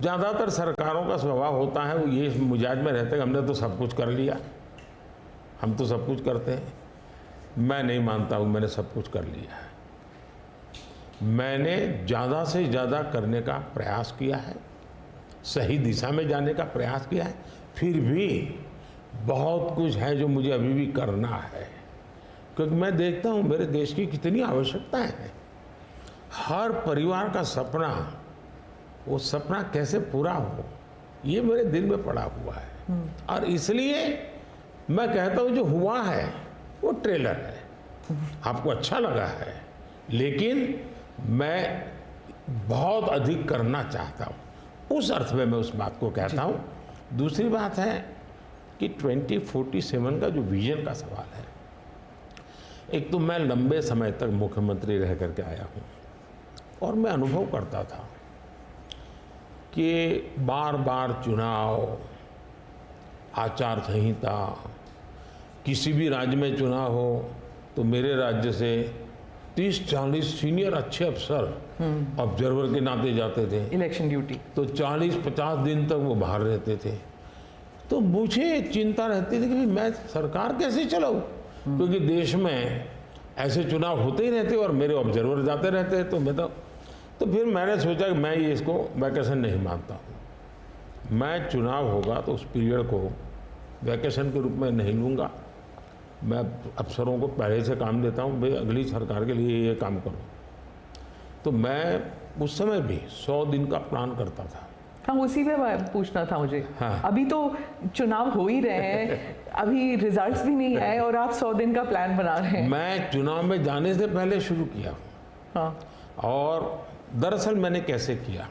ज़्यादातर सरकारों का स्वभाव होता है वो ये मिजाज में रहते हैं हमने तो सब कुछ कर लिया, हम तो सब कुछ करते हैं। मैं नहीं मानता हूँ मैंने सब कुछ कर लिया है। मैंने ज़्यादा से ज़्यादा करने का प्रयास किया है, सही दिशा में जाने का प्रयास किया है। फिर भी बहुत कुछ है जो मुझे अभी भी करना है, क्योंकि मैं देखता हूँ मेरे देश की कितनी आवश्यकताएं हैं। हर परिवार का सपना, वो सपना कैसे पूरा हो, ये मेरे दिल में पड़ा हुआ है। और इसलिए मैं कहता हूँ जो हुआ है वो ट्रेलर है, आपको अच्छा लगा है, लेकिन मैं बहुत अधिक करना चाहता हूँ। उस अर्थ में मैं उस बात को कहता हूँ। दूसरी बात है कि 2047 का जो विजन का सवाल है, एक तो मैं लंबे समय तक मुख्यमंत्री रह करके आया हूँ और मैं अनुभव करता था कि बार बार चुनाव, आचार संहिता, किसी भी राज्य में चुनाव हो तो मेरे राज्य से 30-40 सीनियर अच्छे अफसर ऑब्जर्वर के नाते जाते थे इलेक्शन ड्यूटी, तो 40-50 दिन तक वो बाहर रहते थे। तो मुझे चिंता रहती थी कि मैं सरकार कैसे चलाऊं, क्योंकि देश में ऐसे चुनाव होते ही रहते और मेरे ऑब्जर्वर जाते रहते। तो फिर मैंने सोचा कि मैं ये इसको वैकेशन नहीं मानता हूँ। मैं चुनाव होगा तो उस पीरियड को वैकेशन के रूप में नहीं लूँगा। मैं अफसरों को पहले से काम देता हूँ, भाई अगली सरकार के लिए ये काम करो। तो मैं उस समय भी 100 दिन का प्लान करता था। हाँ, उसी पे पूछना था मुझे। हाँ। अभी तो चुनाव हो ही रहे हैं, अभी रिजल्ट्स भी नहीं आए और आप 100 दिन का प्लान बना रहे हैं। मैं चुनाव में जाने से पहले शुरू किया। हाँ। और दरअसल मैंने कैसे किया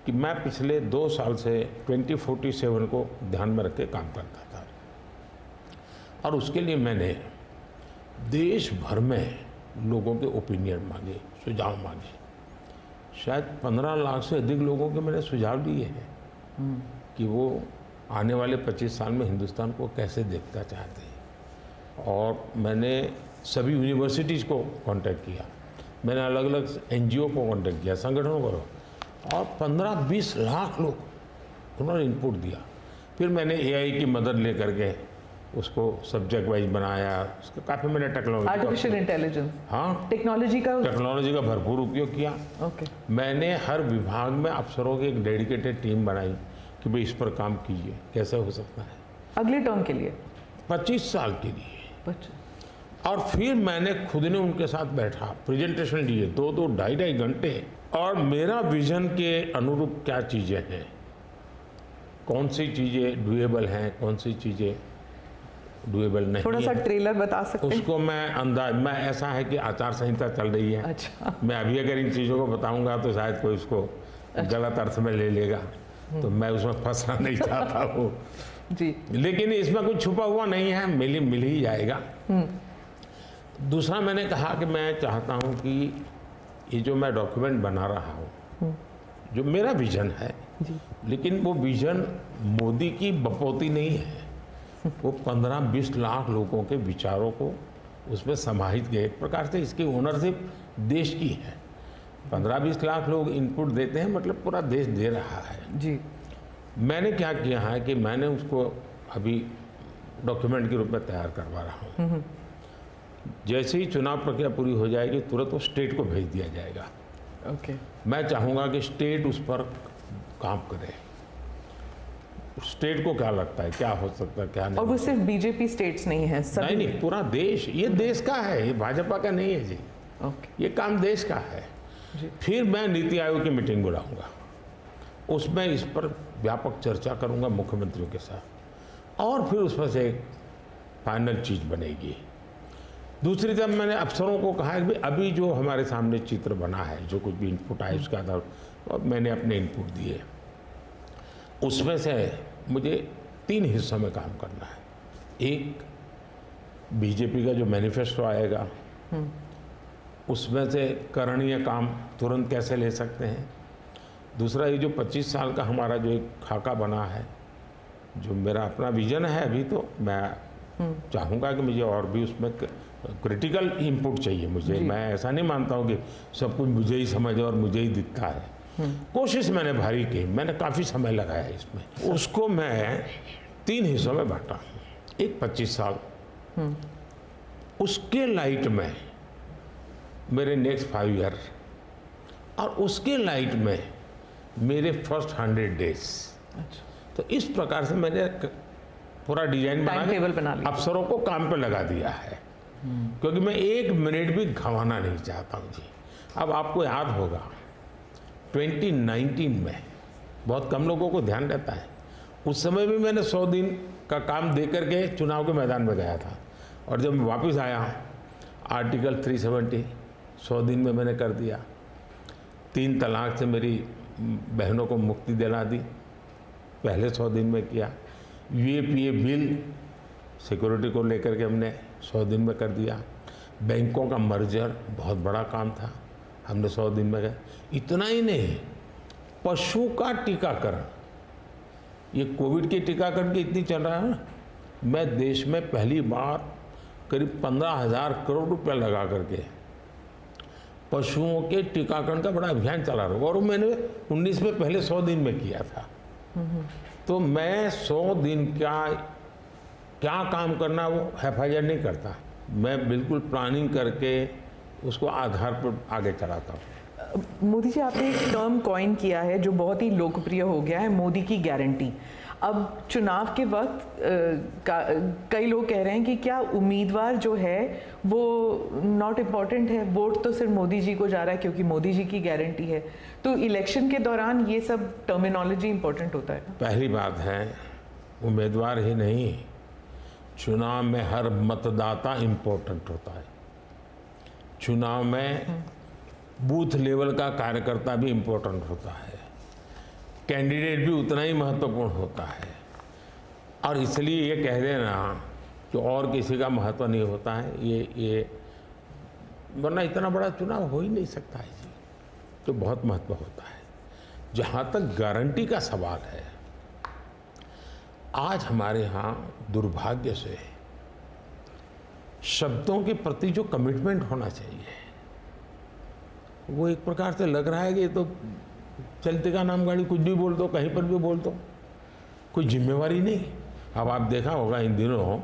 कि मैं पिछले 2 साल से 2047 को ध्यान में रख के काम करता था, और उसके लिए मैंने देश भर में लोगों के ओपिनियन मांगे, सुझाव मांगे। शायद 15 लाख से अधिक लोगों के मैंने सुझाव दिए हैं कि वो आने वाले 25 साल में हिंदुस्तान को कैसे देखना चाहते हैं। और मैंने सभी यूनिवर्सिटीज़ को कांटेक्ट किया, मैंने अलग अलग एनजीओ को कांटेक्ट किया, संगठनों को, और 15-20 लाख लोग उन्होंने इनपुट दिया। फिर मैंने एआई की मदद ले करके उसको सब्जेक्ट वाइज बनाया। उसका काफ़ी मैंने आर्टिफिशियल इंटेलिजेंस, हाँ, टेक्नोलॉजी का भरपूर उपयोग किया। ओके। मैंने हर विभाग में अफसरों की एक डेडिकेटेड टीम बनाई कि भाई इस पर काम कीजिए, कैसे हो सकता है अगले टर्म के लिए, 25 साल के लिए। 25। और फिर मैंने खुद ने उनके साथ बैठा, प्रेजेंटेशन दिए 2-2, 2.5 घंटे, और मेरा विजन के अनुरूप क्या चीज़ें हैं, कौन सी चीज़ें डुएबल हैं, कौन सी चीज़ें डुएबल नहीं। थोड़ा सा ट्रेलर बता सकते हैं? उसको मैं ऐसा है कि आचार संहिता चल रही है। अच्छा। मैं अभी अगर इन चीज़ों को बताऊंगा तो शायद कोई उसको गलत अर्थ में ले लेगा, तो मैं उसमें फंसना नहीं चाहता हूँ जी। लेकिन इसमें कुछ छुपा हुआ नहीं है, मिल ही जाएगा। दूसरा मैंने कहा कि मैं चाहता हूँ कि ये जो मैं डॉक्यूमेंट बना रहा हूँ, जो मेरा विजन है जी, लेकिन वो विजन मोदी की बपौती नहीं है, वो 15-20 लाख लोगों के विचारों को उसमें समाहित गए। एक प्रकार से इसकी ओनरशिप देश की है। 15-20 लाख लोग इनपुट देते हैं, मतलब पूरा देश दे रहा है जी। मैंने क्या किया है कि मैंने उसको अभी डॉक्यूमेंट के रूप में तैयार करवा रहा हूँ। जैसे ही चुनाव प्रक्रिया पूरी हो जाएगी तुरंत वो स्टेट को भेज दिया जाएगा। ओके। मैं चाहूँगा कि स्टेट उस पर काम करे। स्टेट को क्या लगता है, क्या हो सकता है, क्या नहीं। और वो सिर्फ बीजेपी स्टेट्स नहीं है, सभी नहीं, पूरा देश, ये देश का है, ये भाजपा का नहीं है जी। ओके। ये काम देश का है जी। फिर मैं नीति आयोग की मीटिंग बुलाऊंगा, उसमें इस पर व्यापक चर्चा करूंगा मुख्यमंत्रियों के साथ, और फिर उसमें से एक फाइनल चीज़ बनेगी। दूसरी तरफ मैंने अफसरों को कहा है कि अभी जो हमारे सामने चित्र बना है, जो कुछ भी इनपुट आए उसके आधार पर मैंने अपने इनपुट दिए। उसमें से मुझे 3 हिस्सों में काम करना है। एक, बीजेपी का जो मैनिफेस्टो आएगा उसमें से करणीय काम तुरंत कैसे ले सकते हैं। दूसरा, ये जो 25 साल का हमारा जो एक खाका बना है, जो मेरा अपना विजन है, अभी तो मैं चाहूँगा कि मुझे और भी उसमें क्रिटिकल इनपुट चाहिए मुझे। मैं ऐसा नहीं मानता हूँ कि सब कुछ मुझे ही समझ और मुझे ही दिखता है। कोशिश मैंने भारी की, मैंने काफ़ी समय लगाया इसमें। उसको मैं 3 हिस्सों में बांटा। एक 25 साल, उसके लाइट में मेरे नेक्स्ट 5 ईयर, और उसके लाइट में मेरे फर्स्ट 100 डेज। तो इस प्रकार से मैंने पूरा डिजाइन बना के अफसरों को काम पे लगा दिया है, क्योंकि मैं 1 मिनट भी गंवाना नहीं चाहता हूँ जी। अब आपको याद होगा 2019 में बहुत कम लोगों को ध्यान रहता है, उस समय भी मैंने 100 दिन का काम दे करके चुनाव के मैदान में गया था, और जब मैं वापस आया आर्टिकल 370 100 दिन में मैंने कर दिया। 3 तलाक से मेरी बहनों को मुक्ति दिला दी, पहले 100 दिन में किया। UAPA बिल सिक्योरिटी को लेकर के हमने 100 दिन में कर दिया। बैंकों का मर्जर बहुत बड़ा काम था, हमने 100 दिन में किया। इतना ही नहीं, पशु का टीकाकरण, ये कोविड के टीकाकरण की इतनी चल रहा है ना, मैं देश में पहली बार करीब 15,000 करोड़ रुपया लगा करके पशुओं के टीकाकरण का बड़ा अभियान चला रहा हूँ, और मैंने 19 में पहले 100 दिन में किया था। तो मैं 100 दिन क्या काम करना वो FIR नहीं करता, मैं बिल्कुल प्लानिंग करके उसको आधार पर आगे चलाता हूँ। मोदी जी, आपने एक टर्म कॉइन किया है जो बहुत ही लोकप्रिय हो गया है, मोदी की गारंटी। अब चुनाव के वक्त कई लोग कह रहे हैं कि क्या उम्मीदवार जो है वो नॉट इम्पॉर्टेंट है, वोट तो सिर्फ मोदी जी को जा रहा है क्योंकि मोदी जी की गारंटी है। तो इलेक्शन के दौरान ये सब टर्मिनोलॉजी इम्पोर्टेंट होता है। पहली बात है, उम्मीदवार ही नहीं, चुनाव में हर मतदाता इम्पोर्टेंट होता है। चुनाव में बूथ लेवल का कार्यकर्ता भी इम्पोर्टेंट होता है, कैंडिडेट भी उतना ही महत्वपूर्ण होता है। और इसलिए ये कह देना कि और किसी का महत्व नहीं होता है, ये वरना इतना बड़ा चुनाव हो ही नहीं सकता है जी, तो बहुत महत्व होता है। जहाँ तक गारंटी का सवाल है, आज हमारे यहाँ दुर्भाग्य से शब्दों के प्रति जो कमिटमेंट होना चाहिए वो एक प्रकार से लग रहा है कि ये तो चलते का नाम गाड़ी, कुछ भी बोल दो, कहीं पर भी बोल दो, कोई जिम्मेवारी नहीं। अब आप देखा होगा इन दिनों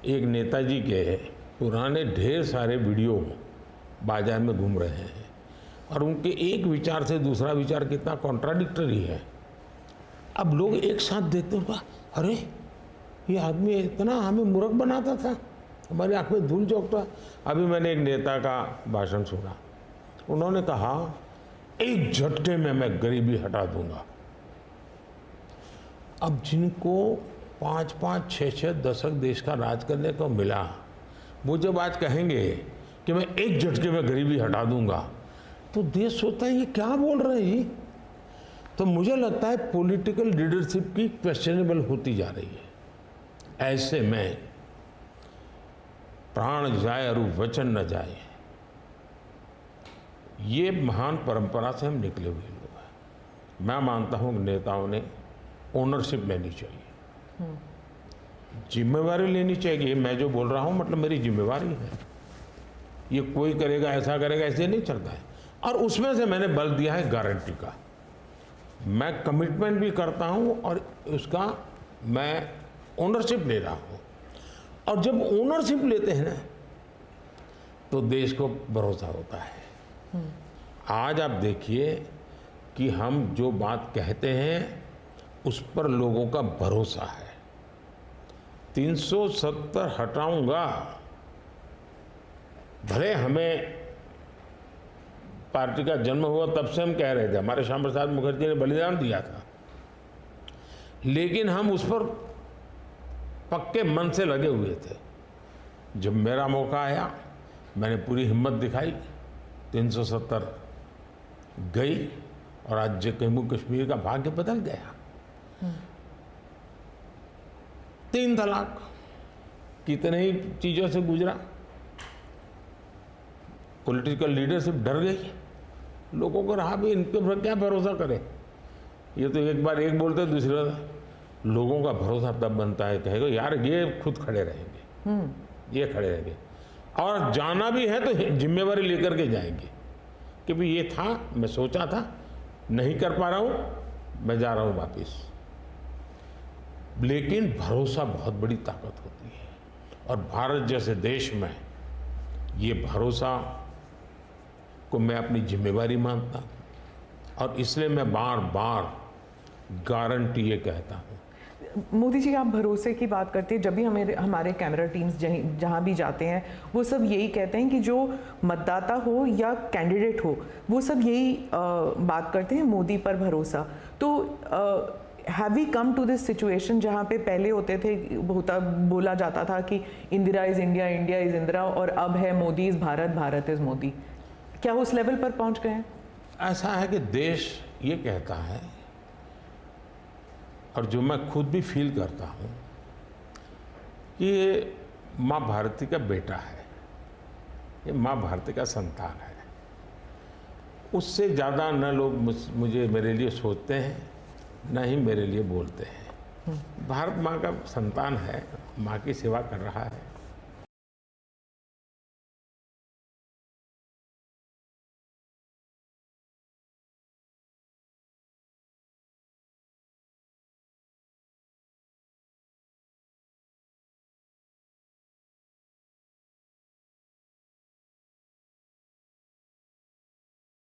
एक नेताजी के पुराने ढेर सारे वीडियो बाजार में घूम रहे हैं, और उनके एक विचार से दूसरा विचार कितना कॉन्ट्राडिक्टरी है। अब लोग एक साथ देखते हैं, अरे ये आदमी इतना हमें मूर्ख बनाता था, हमारी आँख में धूल झोंकता। अभी मैंने एक नेता का भाषण सुना, उन्होंने कहा एक झटके में मैं गरीबी हटा दूंगा। अब जिनको 5-5, 6-6 दशक देश का राज करने को मिला, वो जब आज कहेंगे कि मैं एक झटके में गरीबी हटा दूंगा, तो देश सोचता है ये क्या बोल रहे हैं। तो मुझे लगता है पॉलिटिकल लीडरशिप की क्वेश्चनेबल होती जा रही है। ऐसे में प्राण जाए और वचन न जाए, ये महान परंपरा से हम निकले हुए लोग हैं। मैं मानता हूँ नेताओं ने ओनरशिप लेनी चाहिए, जिम्मेवारी लेनी चाहिए। मैं जो बोल रहा हूँ मतलब मेरी जिम्मेवारी है, ये कोई करेगा ऐसा करेगा ऐसे नहीं चलता है। और उसमें से मैंने बल दिया है गारंटी का, मैं कमिटमेंट भी करता हूँ और उसका मैं ओनरशिप ले रहा हूँ। और जब ओनरशिप लेते हैं ना तो देश को भरोसा होता है। आज आप देखिए कि हम जो बात कहते हैं उस पर लोगों का भरोसा है। 370 हटाऊंगा, भले हमें पार्टी का जन्म हुआ तब से हम कह रहे थे, हमारे श्यामा प्रसाद मुखर्जी ने बलिदान दिया था, लेकिन हम उस पर पक्के मन से लगे हुए थे। जब मेरा मौका आया मैंने पूरी हिम्मत दिखाई, 370 गई और आज जम्मू कश्मीर का भाग्य बदल गया। 3 तलाक कितने ही चीजों से गुजरा, पॉलिटिकल लीडरशिप डर गई, लोगों को रहा भी इनके पर क्या भरोसा करे। ये तो एक बार एक बोलते दूसरी बार, लोगों का भरोसा तब बनता है, कहेगा यार ये खुद खड़े रहेंगे, ये खड़े रहेंगे, और जाना भी है तो जिम्मेवारी लेकर के जाएंगे कि भाई ये था, मैं सोचा था नहीं कर पा रहा हूँ, मैं जा रहा हूँ वापिस। लेकिन भरोसा बहुत बड़ी ताकत होती है, और भारत जैसे देश में ये भरोसा को मैं अपनी जिम्मेवारी मानता हूँ, और इसलिए मैं बार बार गारंटी ये कहता हूँ। मोदी जी, आप भरोसे की बात करते हैं, जब भी हमारे कैमरा टीम्स जहाँ भी जाते हैं वो सब यही कहते हैं कि जो मतदाता हो या कैंडिडेट हो वो सब यही बात करते हैं, मोदी पर भरोसा। तो have we come to this situation जहाँ पे पहले होते थे, बोला जाता था कि Indira is India, India is Indira, और अब है मोदी इज़ भारत, भारत इज़ मोदी। क्या उस लेवल पर पहुँच गए हैं? ऐसा है कि देश ये कहता है, और जो मैं खुद भी फील करता हूँ, कि ये माँ भारती का बेटा है, ये माँ भारती का संतान है। उससे ज़्यादा न लोग मुझे मेरे लिए सोचते हैं, न ही मेरे लिए बोलते हैं। भारत माँ का संतान है, माँ की सेवा कर रहा है।